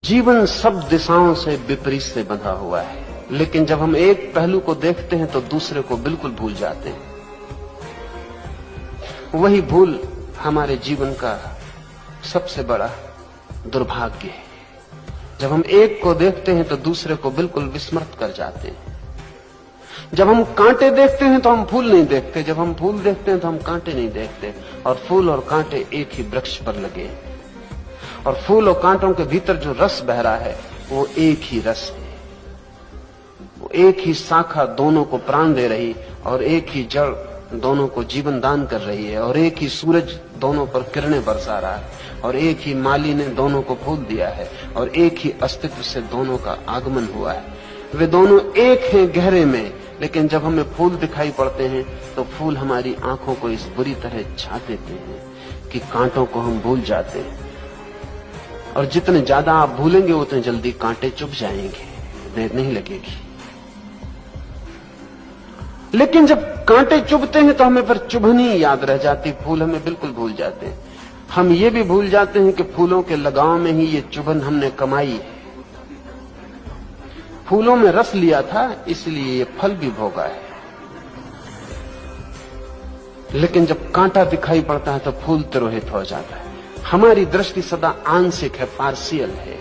जीवन सब दिशाओं से विपरीत से बंधा हुआ है, लेकिन जब हम एक पहलू को देखते हैं तो दूसरे को बिल्कुल भूल जाते हैं। वही भूल हमारे जीवन का सबसे बड़ा दुर्भाग्य है। जब हम एक को देखते हैं तो दूसरे को बिल्कुल विस्मृत कर जाते हैं। जब हम कांटे देखते हैं तो हम फूल नहीं देखते, जब हम फूल देखते हैं तो हम कांटे नहीं देखते। और फूल और कांटे एक ही वृक्ष पर लगे, और फूल और कांटों के भीतर जो रस बह रहा है वो एक ही रस है। वो एक ही शाखा दोनों को प्राण दे रही, और एक ही जड़ दोनों को जीवन दान कर रही है, और एक ही सूरज दोनों पर किरणें बरसा रहा है, और एक ही माली ने दोनों को फूल दिया है, और एक ही अस्तित्व से दोनों का आगमन हुआ है। वे दोनों एक हैं गहरे में, लेकिन जब हमें फूल दिखाई पड़ते हैं तो फूल हमारी आंखों को इस बुरी तरह छा देते हैं कि कांटों को हम भूल जाते हैं। और जितने ज्यादा आप भूलेंगे उतने जल्दी कांटे चुभ जाएंगे, देर नहीं लगेगी। लेकिन जब कांटे चुभते हैं तो हमें फिर चुभनी याद रह जाती, फूल हमें बिल्कुल भूल जाते हैं। हम ये भी भूल जाते हैं कि फूलों के लगाव में ही ये चुभन हमने कमाई है। फूलों में रस लिया था इसलिए ये फल भी भोगा है। लेकिन जब कांटा दिखाई पड़ता है तो फूल तिरोहित हो जाता है। हमारी दृष्टि सदा आंशिक है, पार्शियल है।